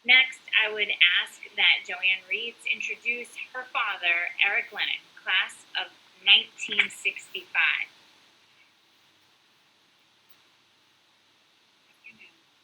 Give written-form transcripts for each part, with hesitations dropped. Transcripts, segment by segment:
Next, I would ask that Joanne Reeds introduce her father, Eric Lenck, class of 1965.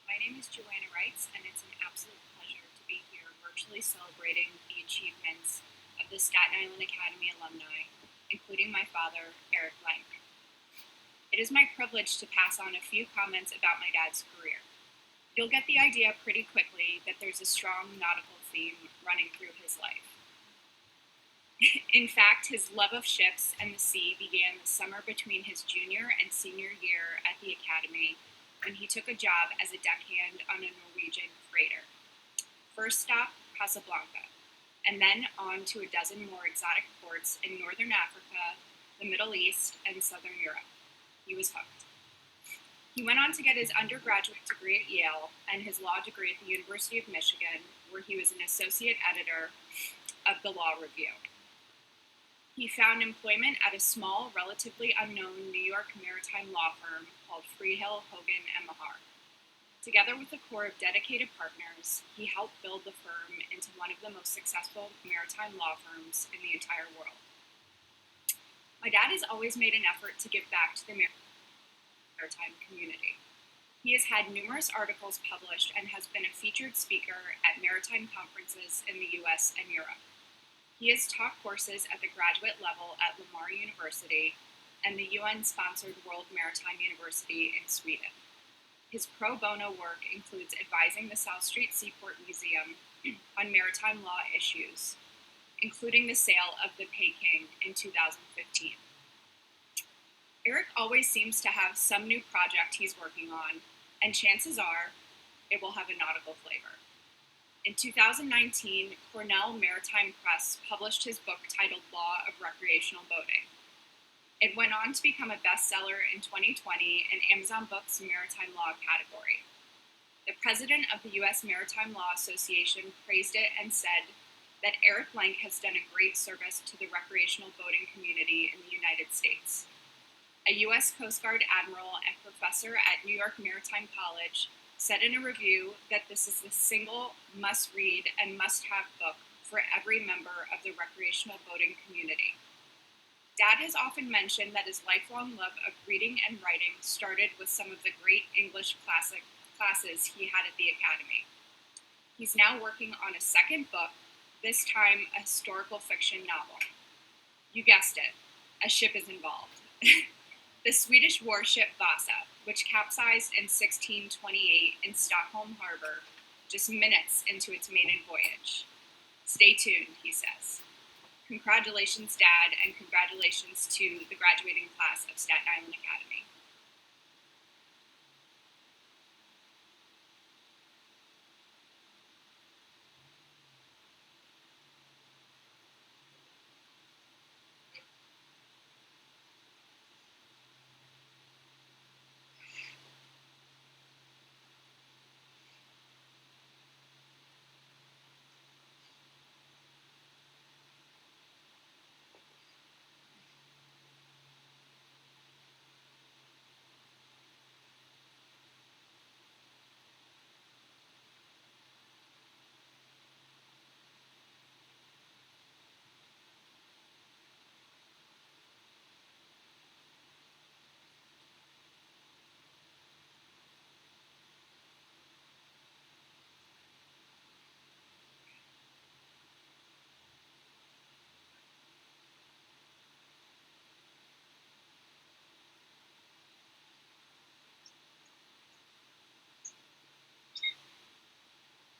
My name is Joanna Reitz, and it's an absolute pleasure to be here virtually celebrating the achievements of the Staten Island Academy alumni, including my father, Eric Lenck. It is my privilege to pass on a few comments about my dad's career. You'll get the idea pretty quickly that there's a strong nautical theme running through his life. In fact, his love of ships and the sea began the summer between his junior and senior year at the Academy when he took a job as a deckhand on a Norwegian freighter. First stop, Casablanca, and then on to a dozen more exotic ports in northern Africa, the Middle East, and southern Europe. He was hooked. He went on to get his undergraduate degree at Yale and his law degree at the University of Michigan, where he was an associate editor of the Law Review. He found employment at a small, relatively unknown New York maritime law firm called Freehill, Hogan & Mahar. Together with a core of dedicated partners, he helped build the firm into one of the most successful maritime law firms in the entire world. My dad has always made an effort to give back to the maritime community. He has had numerous articles published and has been a featured speaker at maritime conferences in the US and Europe. He has taught courses at the graduate level at Lamar University and the UN-sponsored World Maritime University in Sweden. His pro bono work includes advising the South Street Seaport Museum on maritime law issues, including the sale of the Peking in 2015. Eric always seems to have some new project he's working on, and chances are it will have a nautical flavor. In 2019, Cornell Maritime Press published his book titled Law of Recreational Boating. It went on to become a bestseller in 2020 in Amazon Books' Maritime Law category. The president of the U.S. Maritime Law Association praised it and said that Eric Lenck has done a great service to the recreational boating community in the United States. A U.S. Coast Guard admiral and professor at New York Maritime College said in a review that this is the single must-read and must-have book for every member of the recreational boating community. Dad has often mentioned that his lifelong love of reading and writing started with some of the great English classes he had at the Academy. He's now working on a second book, this time a historical fiction novel. You guessed it, a ship is involved. The Swedish warship Vasa, which capsized in 1628 in Stockholm Harbor, just minutes into its maiden voyage. Stay tuned, he says. Congratulations, Dad, and congratulations to the graduating class of Staten Island Academy.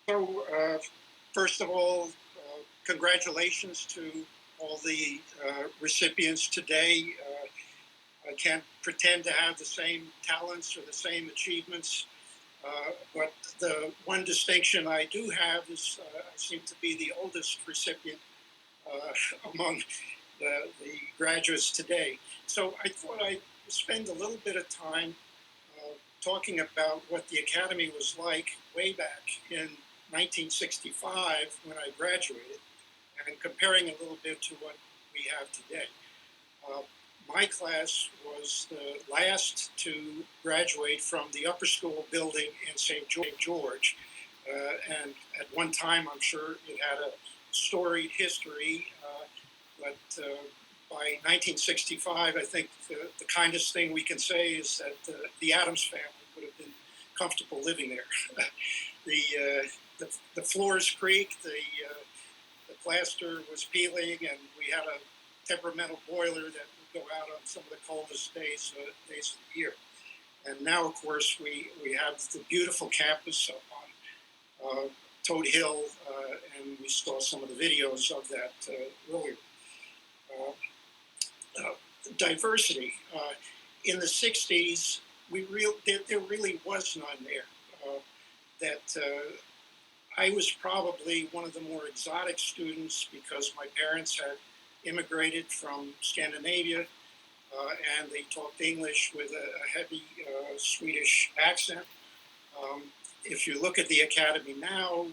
So, first of all, congratulations to all the recipients today. I can't pretend to have the same talents or the same achievements, but the one distinction I do have is I seem to be the oldest recipient among the graduates today. So I thought I'd spend a little bit of time talking about what the Academy was like way back in 1965 when I graduated, and comparing a little bit to what we have today. My class was the last to graduate from the upper school building in St. George, and at one time, I'm sure it had a storied history. But by 1965, I think the kindest thing we can say is that the Adams family would have been comfortable living there. The floors creaked, the plaster was peeling, and we had a temperamental boiler that would go out on some of the coldest days of the year. And now, of course, we have the beautiful campus up on Toad Hill, and we saw some of the videos of that earlier. Diversity. In the 60s, there really was none there. I was probably one of the more exotic students because my parents had immigrated from Scandinavia, and they talked English with a heavy Swedish accent. If you look at the academy now,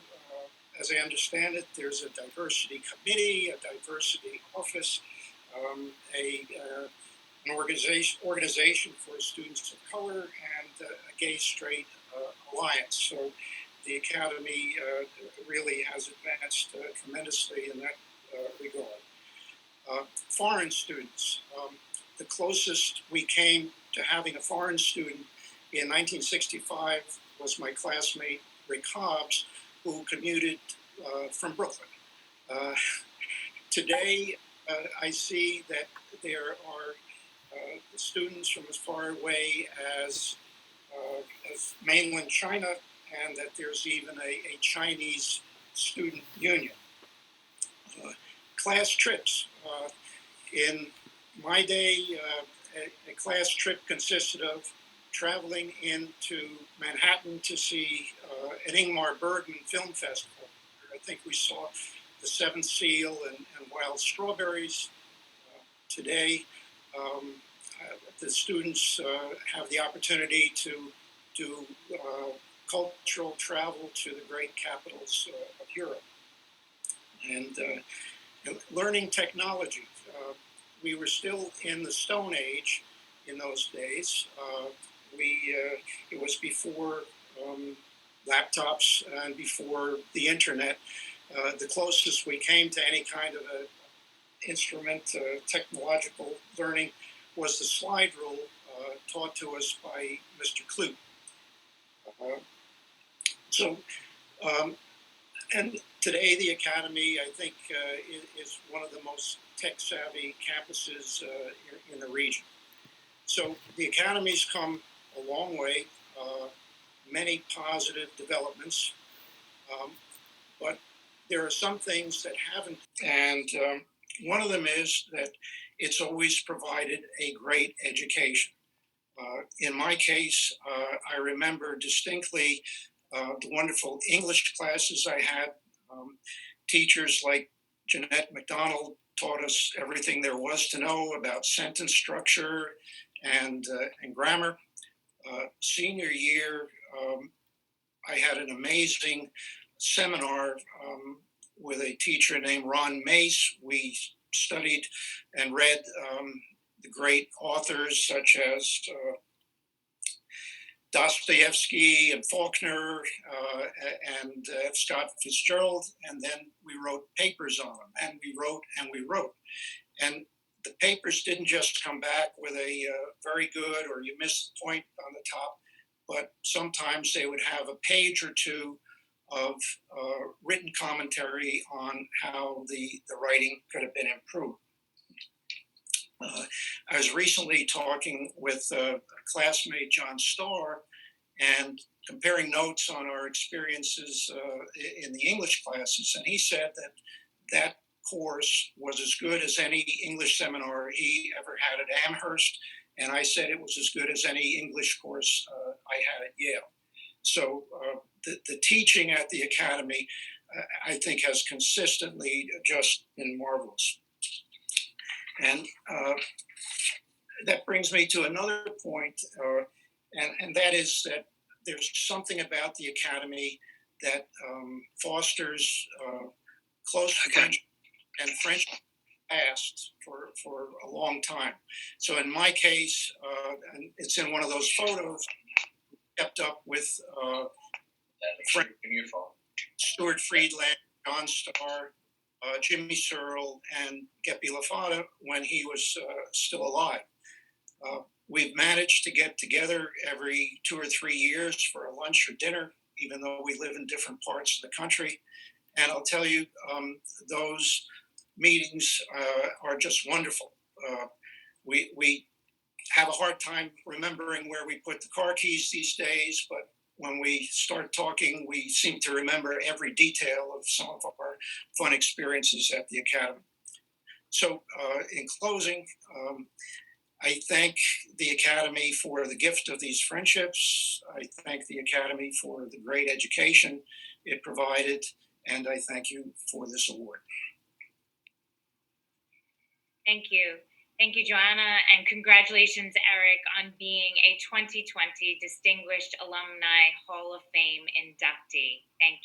as I understand it, there's a diversity committee, a diversity office, an organization for students of color, and a gay-straight alliance. So the academy really has advanced tremendously in that regard. Foreign students. The closest we came to having a foreign student in 1965 was my classmate Rick Hobbs, who commuted from Brooklyn. Today, I see that there are students from as far away as mainland China, and that there's even a Chinese student union. Class trips. In my day, a class trip consisted of traveling into Manhattan to see an Ingmar Bergman film festival. I think we saw The Seventh Seal and Wild Strawberries. Today, the students have the opportunity to do cultural travel to the great capitals of Europe. And learning technology. We were still in the Stone Age in those days. It was before laptops and before the internet. The closest we came to any kind of a instrument, technological learning, was the slide rule taught to us by Mr. Clute. And today the Academy, I think, is one of the most tech-savvy campuses in the region. So the Academy's come a long way, many positive developments, but there are some things that haven't. And one of them is that it's always provided a great education. In my case, I remember distinctly the wonderful English classes I had. Teachers like Jeanette MacDonald taught us everything there was to know about sentence structure and grammar. Senior year, I had an amazing seminar with a teacher named Ron Mace. We studied and read the great authors such as Dostoevsky and Faulkner and F. Scott Fitzgerald, and then we wrote papers on them, and we wrote and we wrote. And the papers didn't just come back with a very good or you missed the point on the top, but sometimes they would have a page or two of written commentary on how the writing could have been improved. I was recently talking with a classmate, John Starr, and comparing notes on our experiences in the English classes. And he said that that course was as good as any English seminar he ever had at Amherst. And I said it was as good as any English course I had at Yale. So the teaching at the Academy, I think, has consistently just been marvelous. And that brings me to another point, and that is that there's something about the Academy that fosters close friendship and friendship lasts for a long time. So in my case, and it's in one of those photos, kept up with Stuart Friedland, John Starr, Jimmy Searle, and Gepi Lafata when he was still alive. We've managed to get together every 2 or 3 years for a lunch or dinner, even though we live in different parts of the country. And I'll tell you, those meetings are just wonderful. We have a hard time remembering where we put the car keys these days, but when we start talking, we seem to remember every detail of some of our fun experiences at the Academy. So, in closing, I thank the Academy for the gift of these friendships. I thank the Academy for the great education it provided, and I thank you for this award. Thank you. Thank you, Joanna, and congratulations, Eric, on being a 2020 Distinguished Alumni Hall of Fame inductee. Thank you.